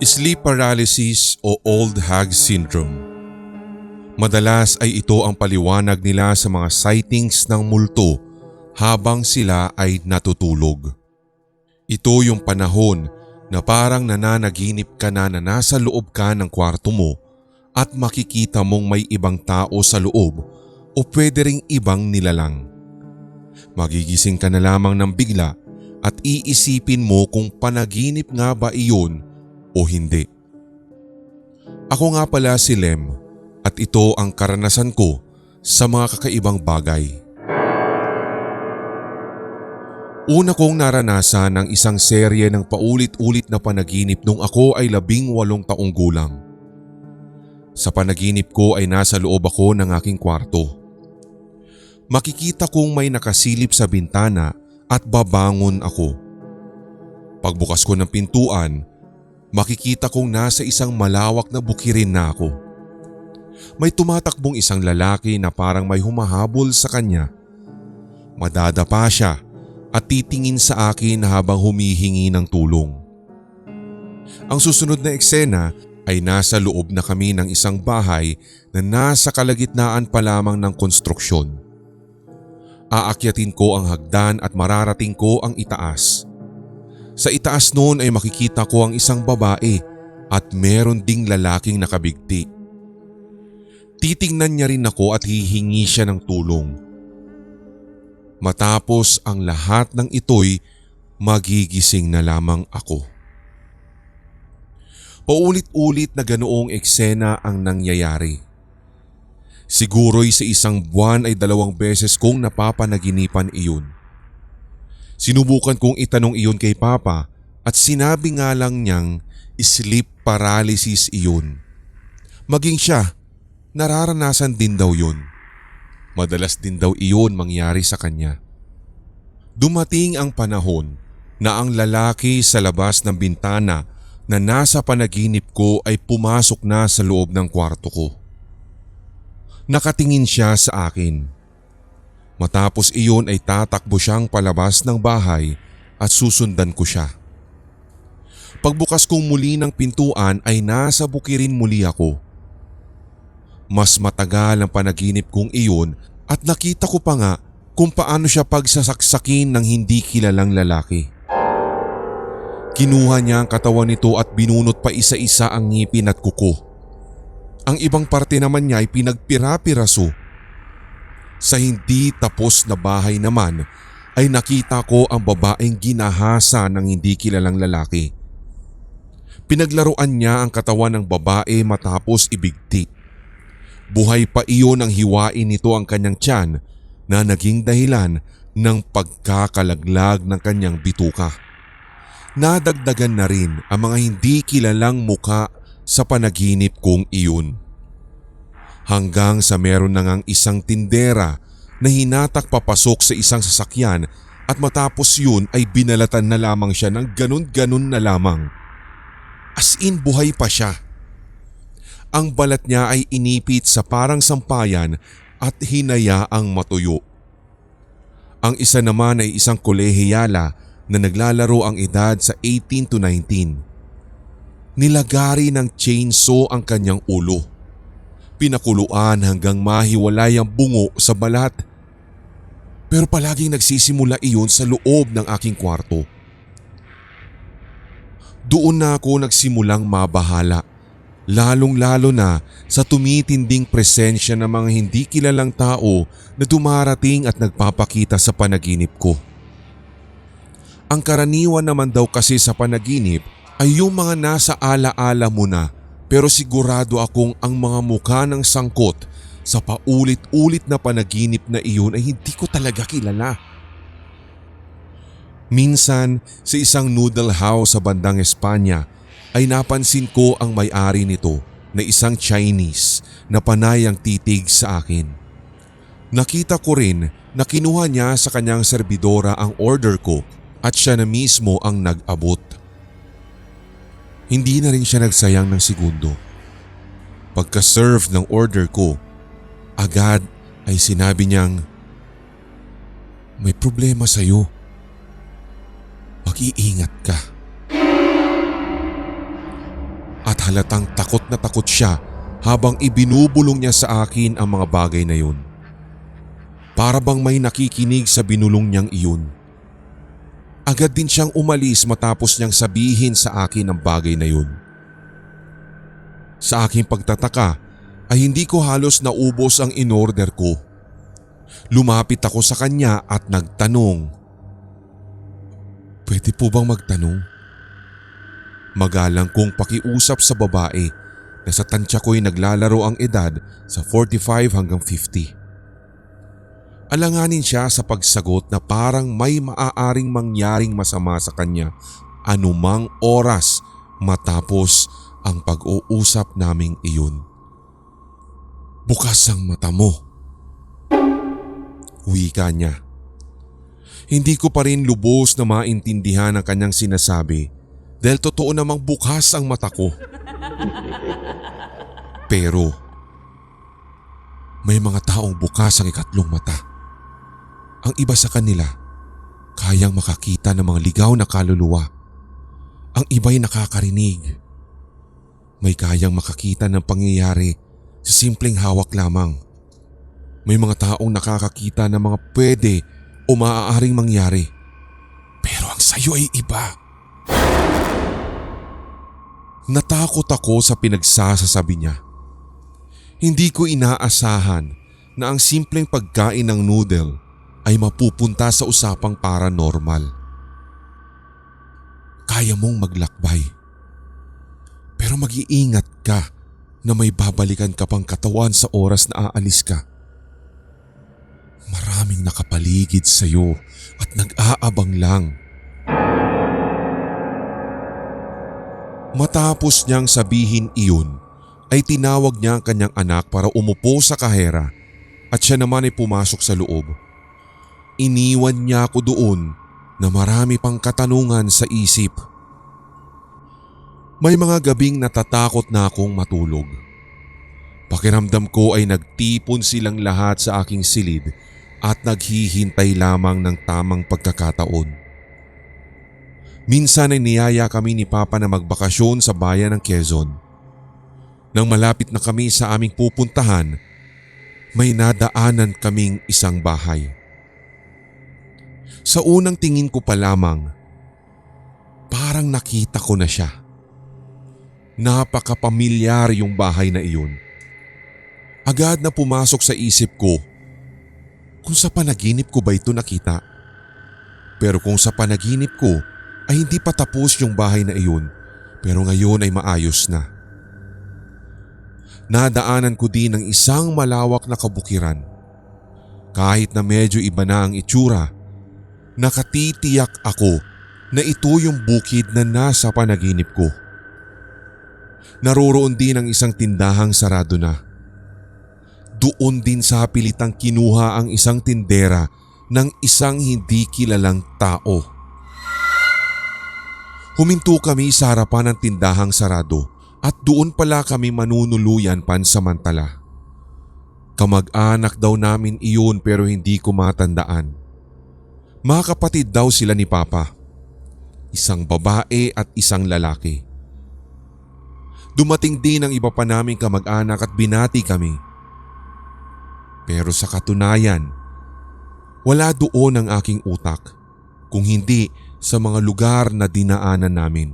Sleep paralysis o old hag syndrome. Madalas ay ito ang paliwanag nila sa mga sightings ng multo habang sila ay natutulog. Ito yung panahon na parang nananaginip ka na nasa loob ka ng kwarto mo at makikita mong may ibang tao sa loob o pwede ring ibang nilalang. Magigising ka na lamang ng bigla at iisipin mo kung panaginip nga ba iyon o hindi. Ako nga pala si Lem at ito ang karanasan ko sa mga kakaibang bagay. Una kong naranasan ang isang serye ng paulit-ulit na panaginip nung ako ay 18 taong gulang. Sa panaginip ko ay nasa loob ako ng aking kwarto. Makikita kong may nakasilip sa bintana at babangon ako. Pagbukas ko ng pintuan, makikita kong nasa isang malawak na bukirin na ako. May tumatakbong isang lalaki na parang may humahabol sa kanya. Madadapa siya at titingin sa akin habang humihingi ng tulong. Ang susunod na eksena ay nasa loob na kami ng isang bahay na nasa kalagitnaan pa lamang ng konstruksyon. Aakyatin ko ang hagdan at mararating ko ang itaas. Sa itaas noon ay makikita ko ang isang babae at meron ding lalaking nakabigti. Titingnan niya rin ako at hihingi siya ng tulong. Matapos ang lahat ng ito'y magigising na lamang ako. Paulit-ulit na ganoong eksena ang nangyayari. Siguro'y sa isang buwan ay 2 beses kong napapanaginipan iyon. Sinubukan kong itanong iyon kay Papa at sinabi nga lang niyang sleep paralysis iyon. Maging siya, nararanasan din daw yun. Madalas din daw iyon mangyari sa kanya. Dumating ang panahon na ang lalaki sa labas ng bintana na nasa panaginip ko ay pumasok na sa loob ng kwarto ko. Nakatingin siya sa akin. Matapos iyon ay tatakbo siyang palabas ng bahay at susundan ko siya. Pagbukas kong muli ng pintuan ay nasa bukirin muli ako. Mas matagal ang panaginip kong iyon at nakita ko pa nga kung paano siya pagsasaksakin ng hindi kilalang lalaki. Kinuha niya ang katawan nito at binunot pa isa-isa ang ngipin at kuko. Ang ibang parte naman niya ay pinagpira-piraso. Sa hindi tapos na bahay naman ay nakita ko ang babaeng ginahasa ng hindi kilalang lalaki. Pinaglaruan niya ang katawan ng babae matapos ibigti. Buhay pa iyon ang hiwain nito ang kanyang tiyan na naging dahilan ng pagkakalaglag ng kanyang bituka. Nadagdagan na rin ang mga hindi kilalang muka sa panaginip kong iyon. Hanggang sa meron na ngang isang tindera na hinatak papasok sa isang sasakyan at matapos yun ay binalatan na lamang siya ng ganun-ganun na lamang. As in buhay pa siya. Ang balat niya ay inipit sa parang sampayan at hinayaang matuyo. Ang isa naman ay isang kolehiyala na naglalaro ang edad sa 18 to 19. Nilagari ng chainsaw ang kanyang ulo. Pinakuluan hanggang mahiwalay ang bungo sa balat. Pero palaging nagsisimula iyon sa loob ng aking kwarto. Doon na ako nagsimulang mabahala, lalong-lalo na sa tumitinding presensya ng mga hindi kilalang tao na dumarating at nagpapakita sa panaginip ko. Ang karaniwan naman daw kasi sa panaginip ay yung mga nasa ala-ala mo na pero sigurado akong ang mga mukha ng sangkot sa paulit-ulit na panaginip na iyon ay hindi ko talaga kilala. Minsan sa isang noodle house sa bandang Espanya ay napansin ko ang may-ari nito na isang Chinese na panay ang titig sa akin. Nakita ko rin na kinuha niya sa kanyang serbidora ang order ko at siya na mismo ang nag-abot. Hindi na rin siya nagsayang ng segundo. Pagka-serve ng order ko, agad ay sinabi niyang, "May problema sa'yo. Mag-iingat ka." halatang takot na takot siya habang ibinubulong niya sa akin ang mga bagay na yun. Para bang may nakikinig sa binulong niyang iyon. Agad din siyang umalis matapos niyang sabihin sa akin ang bagay na yun. Sa aking pagtataka ay hindi ko halos naubos ang inorder ko. Lumapit ako sa kanya at nagtanong, "Pwede po bang magtanong?" Magalang kong pakiusap sa babae na sa tansya ko'y naglalaro ang edad sa 45 hanggang 50. Alanganin siya sa pagsagot na parang may maaaring mangyaring masama sa kanya anumang oras matapos ang pag-uusap naming iyon. "Bukas ang mata mo," wika niya. Hindi ko pa rin lubos na maintindihan ang kanyang sinasabi dahil totoo namang bukas ang mata ko. Pero may mga taong bukas ang ikatlong mata. Ang iba sa kanila kayang makakita ng mga ligaw na kaluluwa. Ang iba'y nakakarinig. May kayang makakita ng pangyayari sa simpleng hawak lamang. May mga taong nakakakita ng mga pwede o maaaring mangyari. Pero ang sayo ay iba. Natakot ako sa pinagsasasabi niya. Hindi ko inaasahan na ang simpleng pagkain ng noodle ay mapupunta sa usapang paranormal. Kaya mong maglakbay. Pero mag-iingat ka na may babalikan ka pang katawan sa oras na aalis ka. Maraming nakapaligid sa iyo at nag-aabang lang. Matapos niyang sabihin iyon, ay tinawag niya ang kanyang anak para umupo sa kahera at siya naman ay pumasok sa loob. Iniwan niya ako doon na marami pang katanungan sa isip. May mga gabing natatakot na akong matulog. Pakiramdam ko ay nagtipon silang lahat sa aking silid at naghihintay lamang ng tamang pagkakataon. Minsan ay niyaya kami ni Papa na magbakasyon sa bayan ng Quezon. Nang malapit na kami sa aming pupuntahan, may nadaanan kaming isang bahay. Sa unang tingin ko pa lamang, parang nakita ko na siya. Napakapamilyar yung bahay na iyon. Agad na pumasok sa isip ko kung sa panaginip ko ba ito nakita. Pero kung sa panaginip ko ay hindi pa tapos yung bahay na iyon, pero ngayon ay maayos na. Nadaanan ko din ng isang malawak na kabukiran. Kahit na medyo iba na ang itsura, nakatitiyak ako na ito yung bukid na nasa panaginip ko. Naroroon din ang isang tindahang sarado na. Doon din sa pilitang kinuha ang isang tindera ng isang hindi kilalang tao. Huminto kami sa harapan ng tindahang sarado at doon pala kami manunuluyan pansamantala. Kamag-anak daw namin iyon pero hindi ko matandaan. Mga kapatid daw sila ni Papa. Isang babae at isang lalaki. Dumating din ang iba pa naming kamag-anak at binati kami. Pero sa katunayan, wala doon ang aking utak kung hindi sa mga lugar na dinaanan namin.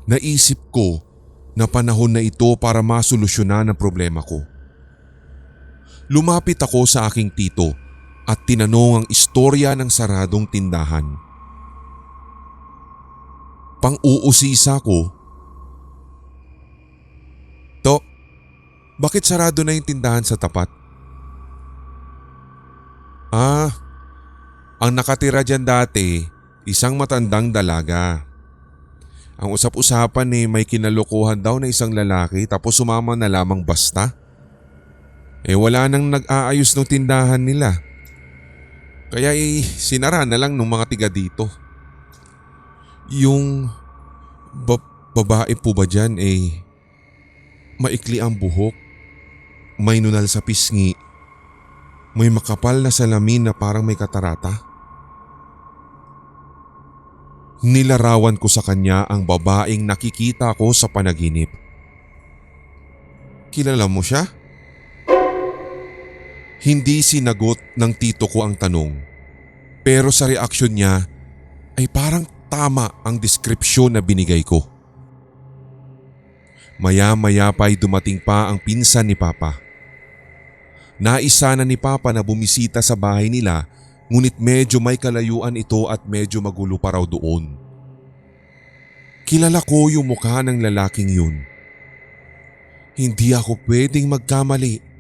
Naisip ko na panahon na ito para masolusyonan ang problema ko. Lumapit ako sa aking tito at tinanong ang istorya ng saradong tindahan. Pang-uusisa ko, "To, bakit sarado na yung tindahan sa tapat?" Ang nakatira dyan dati, isang matandang dalaga. Ang usap-usapan may kinalokohan daw na isang lalaki tapos sumama na lamang basta. Wala nang nag-aayos ng tindahan nila. Kaya sinara na lang ng mga tiga dito. Yung babae po ba dyan maikli ang buhok, may nunal sa pisngi, may makapal na salamin na parang may katarata. Nilarawan ko sa kanya ang babaeng nakikita ko sa panaginip. Kilala mo siya? Hindi sinagot ng tito ko ang tanong. Pero sa reaksyon niya ay parang tama ang deskripsyon na binigay ko. Maya-maya pa ay dumating pa ang pinsan ni Papa. Naisa na ni Papa na bumisita sa bahay nila, ngunit medyo may kalayuan ito at medyo magulo pa raw doon. Kilala ko yung mukha ng lalaking yun. Hindi ako pwedeng magkamali.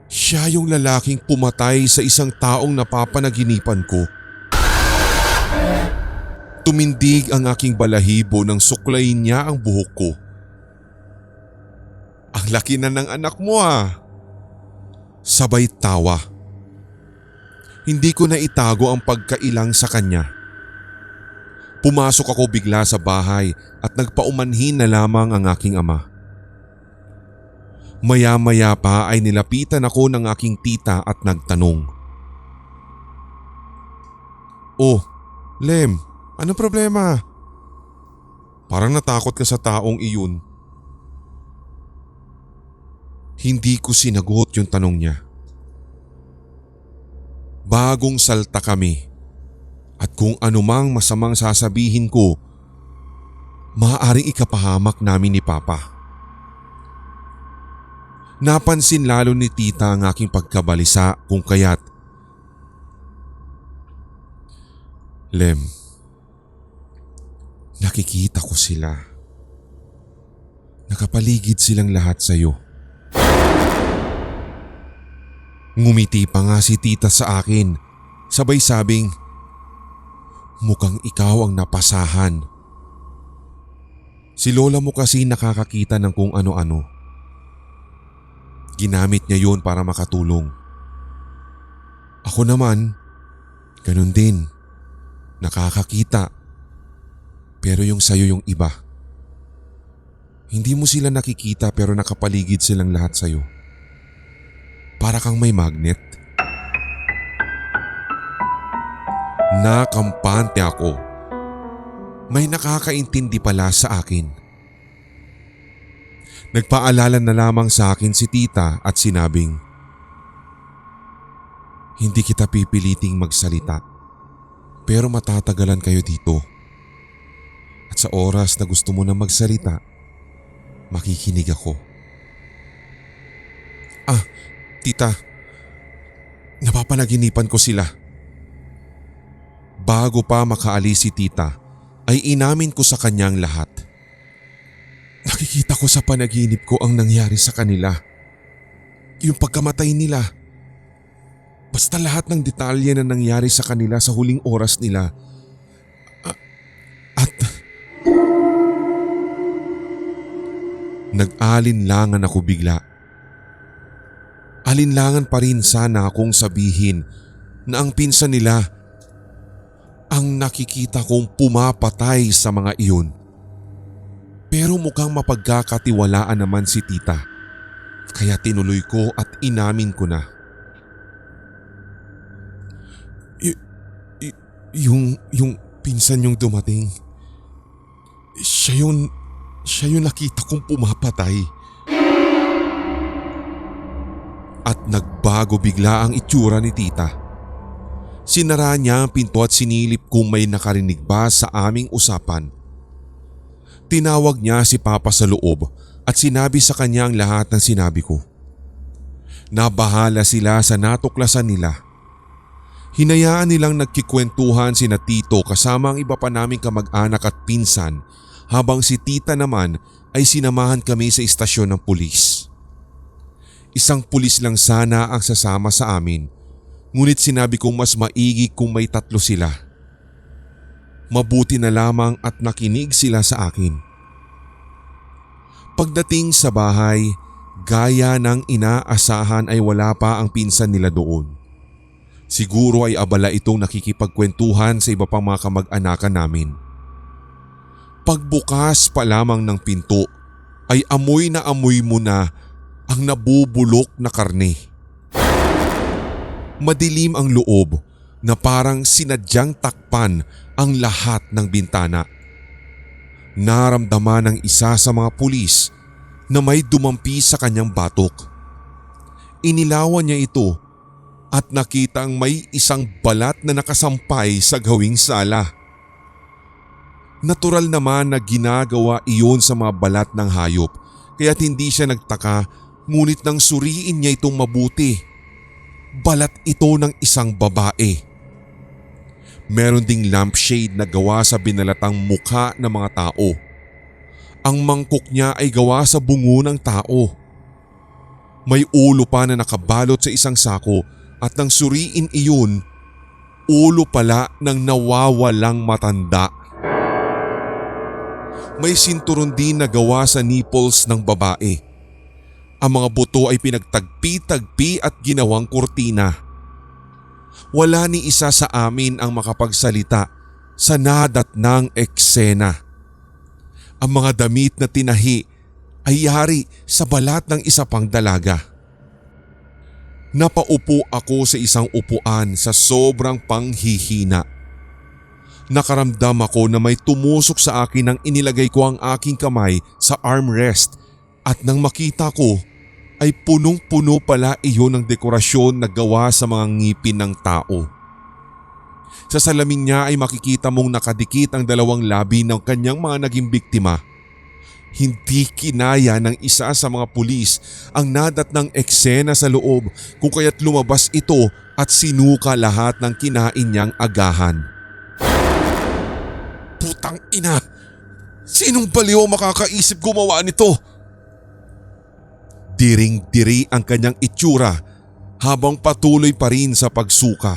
Siya yung lalaking pumatay sa isang taong napapanaginipan ko. Tumindig ang aking balahibo nang suklayin niya ang buhok ko. Ang laki na ng anak mo ah. Sabay tawa. Hindi ko na itago ang pagkailang sa kanya. Pumasok ako bigla sa bahay at nagpaumanhin na lamang ang aking ama. Maya-maya pa ay nilapitan ako ng aking tita at nagtanong. Oh, Lem, ano problema? Parang natakot ka sa taong iyon. Hindi ko sinagot yung tanong niya. Bagong salta kami at kung anumang masamang sasabihin ko, maaaring ikapahamak namin ni Papa. Napansin lalo ni tita ang aking pagkabalisa kung kaya't, Lem, nakikita ko sila. Nakapaligid silang lahat sa iyo. Ngumiti pa nga si tita sa akin, sabay sabing, mukhang ikaw ang napasahan. Si lola mo kasi nakakakita ng kung ano-ano. Ginamit niya yun para makatulong. Ako naman, ganun din. Nakakakita. Pero yung sayo yung iba. Hindi mo sila nakikita pero nakapaligid silang lahat sayo. Para kang may magnet. Nakampante ako. May nakakaintindi pala sa akin. Nagpaalala na lamang sa akin si tita at sinabing, hindi kita pipiliting magsalita, pero matatagalan kayo dito. At sa oras na gusto mo na magsalita, makikinig ako. Ah, tita, napapanaginipan ko sila. Bago pa makaalis si tita, ay inamin ko sa kanyang lahat. Nakikita ko sa panaginip ko ang nangyari sa kanila. Yung pagkamatay nila. Basta lahat ng detalye na nangyari sa kanila sa huling oras nila. At nag-alinlangan ako bigla. Alinlangan pa rin sana akong sabihin na ang pinsan nila ang nakikita kong pumapatay sa mga iyon. Pero mukhang mapagkakatiwalaan naman si tita. Kaya tinuloy ko at inamin ko na. Yung pinsan yung dumating. Siya yung nakita kong pumapatay. At nagbago bigla ang itsura ni tita. Sinara niya ang pinto at sinilip kung may nakarinig ba sa aming usapan. Tinawag niya si Papa sa loob at sinabi sa kanya ang lahat ng sinabi ko. Nabahala sila sa natuklasan nila. Hinayaan nilang nagkikwentuhan sina tito kasama ang iba pa naming kamag-anak at pinsan habang si tita naman ay sinamahan kami sa istasyon ng pulis. Isang pulis lang sana ang sasama sa amin, ngunit sinabi kong mas maigi kung may 3 sila. Mabuti na lamang at nakinig sila sa akin. Pagdating sa bahay, gaya ng inaasahan ay wala pa ang pinsan nila doon. Siguro ay abala itong nakikipagkwentuhan sa iba pang mga kamag-anakan namin. Pagbukas pa lamang ng pinto ay amoy na amoy mo na ang nabubulok na karne. Madilim ang loob, na parang sinadyang takpan ang lahat ng bintana. Naramdaman ng isa sa mga pulis na may dumampi sa kanyang batok. Inilawan niya ito at nakita ang may isang balat na nakasampay sa gawing sala. Natural naman na ginagawa iyon sa mga balat ng hayop, kaya't hindi siya nagtaka, ngunit nang suriin niya itong mabuti, balat ito ng isang babae. Meron ding lampshade na gawa sa binalatang mukha ng mga tao. Ang mangkok niya ay gawa sa bungo ng tao. May ulo pa na nakabalot sa isang sako at nang suriin iyon, ulo pala ng nawawalang matanda. May sinturon din na gawa sa nipples ng babae. Ang mga buto ay pinagtagpi-tagpi at ginawang kurtina. Wala ni isa sa amin ang makapagsalita sa nadatnang eksena. Ang mga damit na tinahi ay yari sa balat ng isa pang dalaga. Napaupo ako sa isang upuan sa sobrang panghihina. Nakaramdam ako na may tumusok sa akin nang inilagay ko ang aking kamay sa armrest at nang makita ko ay punong-puno pala iyon ng dekorasyon na gawa sa mga ngipin ng tao. Sa salamin niya ay makikita mong nakadikit ang dalawang labi ng kanyang mga naging biktima. Hindi kinaya ng isa sa mga pulis ang nadatnang eksena sa loob kung kaya't lumabas ito at sinuka lahat ng kinain niyang agahan. Putang ina! Sinong baliw ang makakaisip gumawa nito? Diring-diri ang kanyang itsura habang patuloy pa rin sa pagsuka.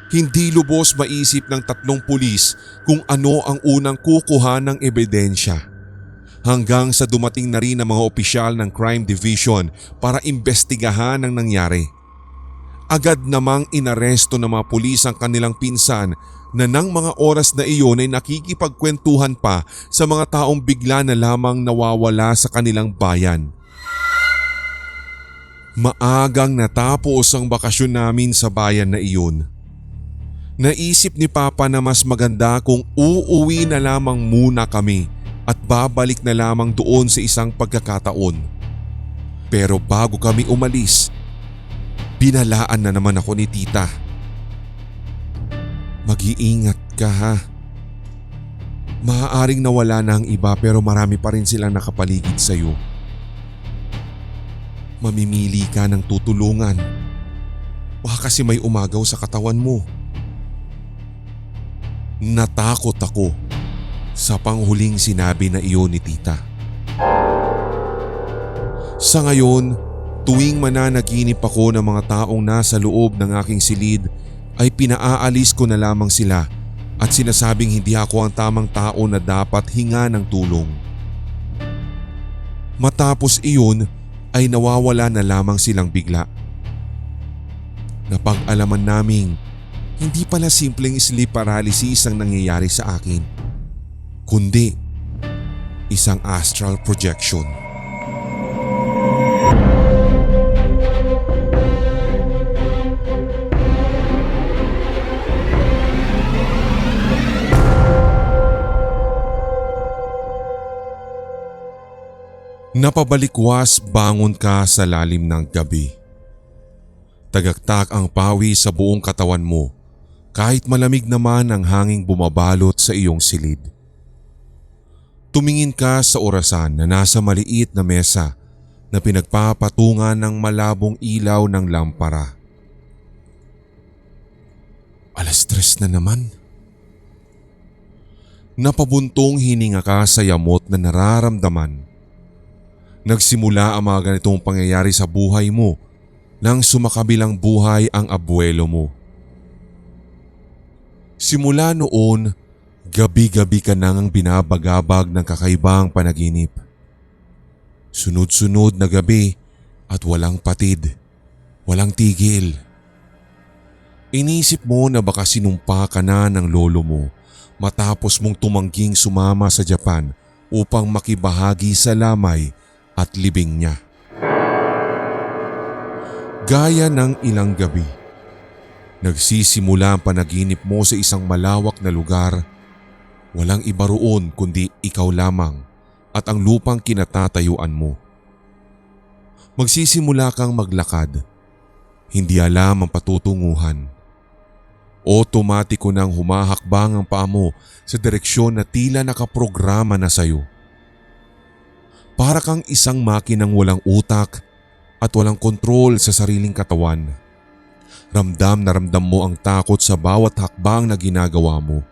Hindi lubos maisip ng tatlong pulis kung ano ang unang kukuha ng ebidensya. Hanggang sa dumating na rin ang mga opisyal ng Crime Division para imbestigahan ang nangyari. Agad namang inaresto ng mga pulis ang kanilang pinsan na nang mga oras na iyon ay nakikipagkwentuhan pa sa mga taong bigla na lamang nawawala sa kanilang bayan. Maagang natapos ang bakasyon namin sa bayan na iyon. Naisip ni Papa na mas maganda kung uuwi na lamang muna kami at babalik na lamang doon sa isang pagkakataon. Pero bago kami umalis, binalaan na naman ako ni Tita. Mag-iingat ka ha. Maaaring nawala na ang iba pero marami pa rin silang nakapaligid sa iyo. Mamimili ka ng tutulungan. Baka kasi may umagaw sa katawan mo. Natakot ako sa panghuling sinabi na iyon ni Tita. Sa ngayon, tuwing mananaginip ako ng mga taong nasa loob ng aking silid ay pinaaalis ko na lamang sila at sinasabing hindi ako ang tamang tao na dapat hinga ng tulong. Matapos iyon ay nawawala na lamang silang bigla. Napag-alaman naming hindi pala simpleng sleep paralysis ang nangyayari sa akin, kundi isang astral projection. Napabalikwas bangon ka sa lalim ng gabi. Tagaktak ang pawi sa buong katawan mo kahit malamig naman ang hanging bumabalot sa iyong silid. Tumingin ka sa orasan na nasa maliit na mesa na pinagpapatungan ng malabong ilaw ng lampara. 3:00 na naman. Napabuntong hininga ka sa yamot na nararamdaman. Nagsimula ang mga ganitong pangyayari sa buhay mo nang sumakabilang buhay ang abuelo mo. Simula noon, gabi-gabi ka nang binabagabag ng kakaibang panaginip. Sunod-sunod na gabi at walang patid, walang tigil. Inisip mo na baka sinumpa ka na ng lolo mo matapos mong tumangging sumama sa Japan upang makibahagi sa lamay at libing niya. Gaya ng ilang gabi, Nagsisimula ang panaginip mo sa isang malawak na lugar. Walang iba roon kundi ikaw lamang at ang lupang kinatatayuan mo. Magsisimula kang maglakad. Hindi alam ang patutunguhan. Otomatiko nang humahakbang ang paa mo sa direksyon na tila nakaprograma na sayo. Para kang isang makinang walang utak at walang kontrol sa sariling katawan. Ramdam na ramdam mo ang takot sa bawat hakbang na ginagawa mo.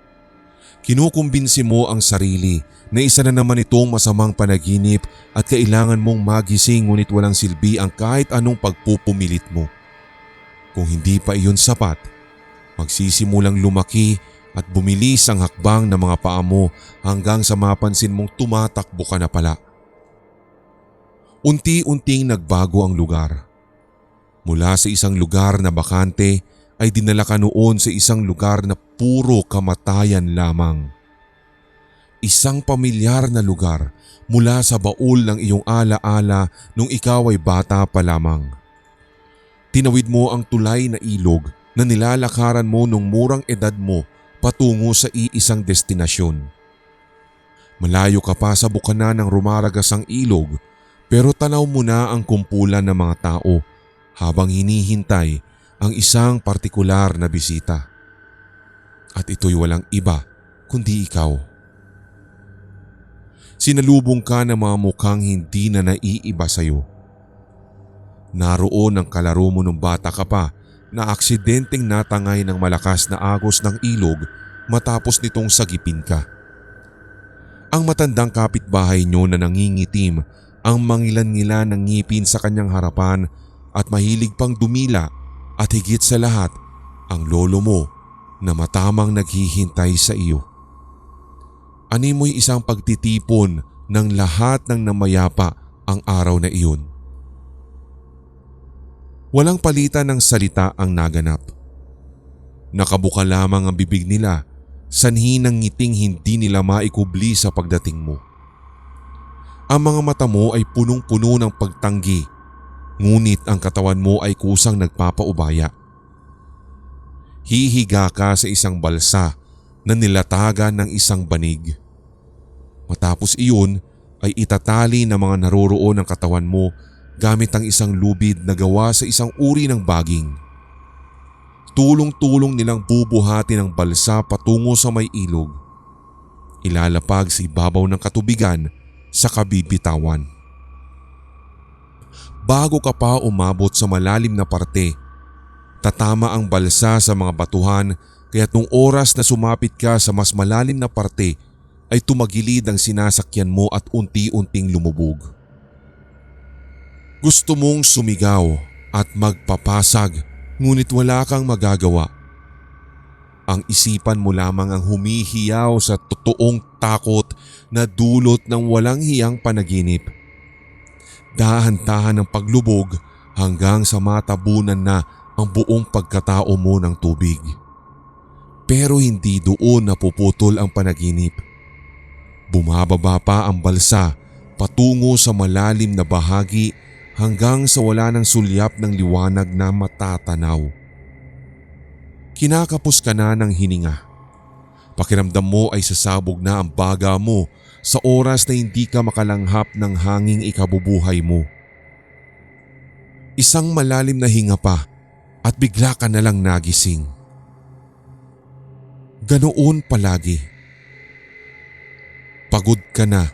Kinukumbinsi mo ang sarili na isa na naman itong masamang panaginip at kailangan mong magising ngunit walang silbi ang kahit anong pagpupumilit mo. Kung hindi pa iyon sapat, magsisimulang lumaki at bumilis ang hakbang ng mga paa mo hanggang sa mapansin mong tumatakbo ka na pala. Unti-unting nagbago ang lugar. Mula sa isang lugar na bakante ay dinala ka noon sa isang lugar na puro kamatayan lamang. Isang pamilyar na lugar mula sa baul ng iyong alaala nung ikaw ay bata pa lamang. Tinawid mo ang tulay na ilog na nilalakaran mo nung murang edad mo patungo sa iisang destinasyon. Malayo ka pa sa bukana ng rumaragas ang ilog pero tanaw mo na ang kumpulan ng mga tao habang hinihintay ang isang partikular na bisita. At ito'y walang iba kundi ikaw. Sinalubong ka ng mga mukhang hindi na naiiba sa'yo. Naroon ang kalaro mo nung bata ka pa na aksidenteng natangay ng malakas na agos ng ilog matapos nitong sagipin ka. Ang matandang kapitbahay nyo na nangingitim ang mangilan-ngilan ng ngipin sa kanyang harapan at mahilig pang dumila at higit sa lahat ang lolo mo na matamang naghihintay sa iyo. Animoy isang pagtitipon ng lahat ng namayapa ang araw na iyon. Walang palitan ng salita ang naganap. Nakabuka lamang ang bibig nila, sanhi ng ngiting hindi nila maikubli sa pagdating mo. Ang mga mata mo ay punong-puno ng pagtanggi, ngunit ang katawan mo ay kusang nagpapaubaya. Hihiga ka sa isang balsa na nilatagan ng isang banig. Matapos iyon ay itatali ng mga naroroon ang katawan mo gamit ang isang lubid na gawa sa isang uri ng baging. Tulong-tulong nilang bubuhatin ang balsa patungo sa may ilog. Ilalapag sa ibabaw ng katubigan sa kabibitawan. Bago ka pa umabot sa malalim na parte, tatama ang balsa sa mga batuhan kaya't nung oras na sumapit ka sa mas malalim na parte ay tumagilid ang sinasakyan mo at unti-unting lumubog. Gusto mong sumigaw at magpapasag ngunit wala kang magagawa. Ang isipan mo lamang ang humihiyaw sa totoong takot na dulot ng walang hiyang panaginip. Dahan-dahan ang paglubog hanggang sa matabunan na ang buong pagkatao mo ng tubig. Pero hindi doon napuputol ang panaginip. Bumababa pa ang balsa patungo sa malalim na bahagi hanggang sa wala ng sulyap ng liwanag na matatanaw. Kinakapos ka na ng hininga. Pakiramdam mo ay sasabog na ang baga mo sa oras na hindi ka makalanghap ng hanging ikabubuhay mo. Isang malalim na hinga pa at bigla ka na lang nagising. Ganoon palagi. Pagod ka na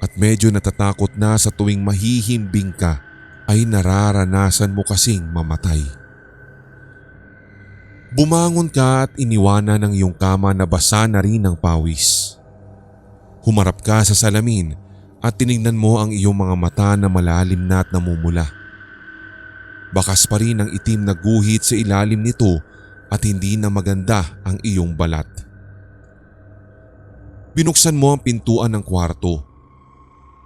at medyo natatakot na sa tuwing mahihimbing ka ay nararanasan mo kasing mamatay. Bumangon ka at iniwanan ng iyong kama na basa na rin ng pawis. Humarap ka sa salamin at tinignan mo ang iyong mga mata na malalim na at namumula. Bakas pa rin ang itim na guhit sa ilalim nito at hindi na maganda ang iyong balat. Binuksan mo ang pintuan ng kwarto.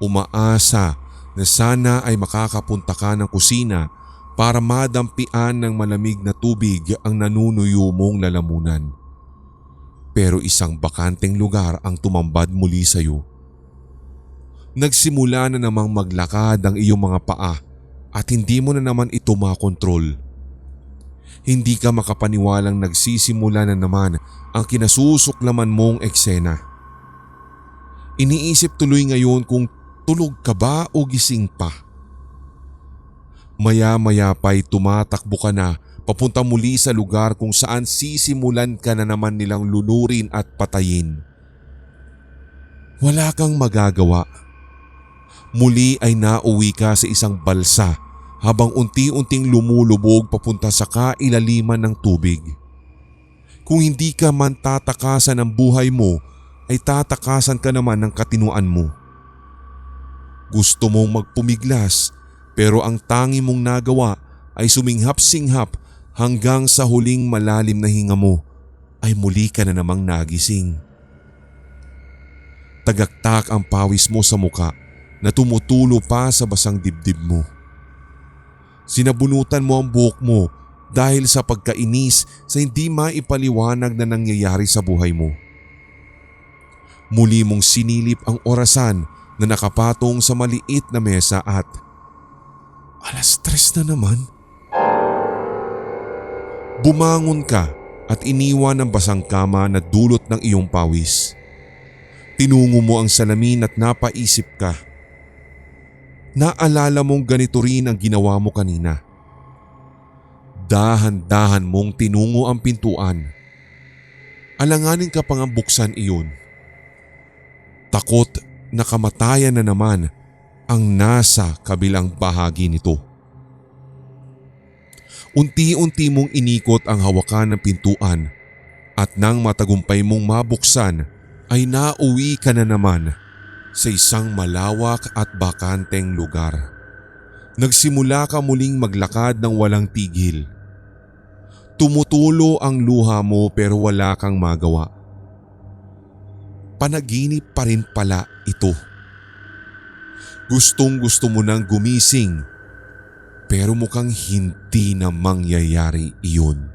Umaasa na sana ay makakapunta ka ng kusina para madampian ng malamig na tubig ang nanunuyo mong lalamunan. Pero isang bakanteng lugar ang tumambad muli sa iyo. Nagsimula na namang maglakad ang iyong mga paa at hindi mo na naman ito makontrol. Hindi ka makapaniwalang nagsisimula na naman ang kinasusuklaman mong eksena. Iniisip tuloy ngayon kung tulog ka ba o gising pa. Maya-maya pa'y tumatakbo ka na papunta muli sa lugar kung saan sisimulan ka na naman nilang lulurin at patayin. Wala kang magagawa. Muli ay nauwi ka sa isang balsa habang unti-unting lumulubog papunta sa kailaliman ng tubig. Kung hindi ka man tatakasan ng buhay mo, ay tatakasan ka naman ng katinuan mo. Gusto mong magpumiglas pero ang tangi mong nagawa ay suminghap-singhap hanggang sa huling malalim na hinga mo ay muli ka na namang nagising. Tagaktak ang pawis mo sa muka na tumutulo pa sa basang dibdib mo. Sinabunutan mo ang buhok mo dahil sa pagkainis sa hindi maipaliwanag na nangyayari sa buhay mo. Muli mong sinilip ang orasan na nakapatong sa maliit na mesa at 3:00 na naman. Bumangon ka at iniwan ang basang kama na dulot ng iyong pawis. Tinungo mo ang salamin at napaisip ka. Naalala mong ganito rin ang ginawa mo kanina. Dahan-dahan mong tinungo ang pintuan. Alanganin ka pang ang buksan iyon. Takot na kamatayan na naman ang nasa kabilang bahagi nito. Unti-unti mong inikot ang hawakan ng pintuan at nang matagumpay mong mabuksan ay nauwi ka na naman sa isang malawak at bakanteng lugar. Nagsimula ka muling maglakad ng walang tigil. Tumutulo ang luha mo pero wala kang magawa. Panaginip pa rin pala ito. Gustong-gusto mo nang gumising pero mukhang hindi na mangyayari iyon.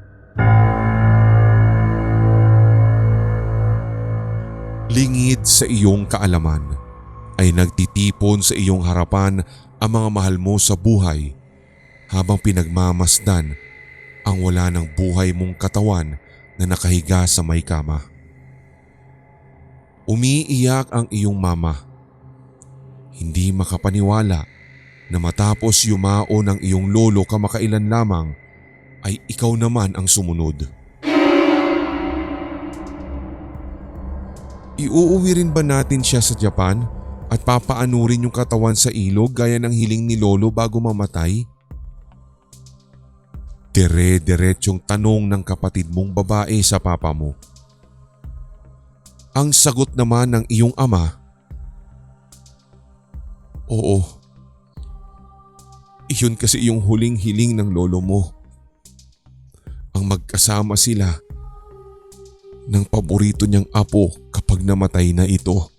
Lingid sa iyong kaalaman ay nagtitipon sa iyong harapan ang mga mahal mo sa buhay habang pinagmamasdan ang wala ng buhay mong katawan na nakahiga sa may kama. Umiiyak ang iyong mama. Hindi makapaniwala na matapos yumao ng iyong lolo kamakailan lamang ay ikaw naman ang sumunod. Iuuwi rin ba natin siya sa Japan at papaanurin yung katawan sa ilog gaya ng hiling ni lolo bago mamatay? Dire-diretsyong tanong ng kapatid mong babae sa papa mo. Ang sagot naman ng iyong ama, oo. Iyon kasi yung huling hiling ng lolo mo. Ang magkasama sila ng paborito niyang apo kapag namatay na ito.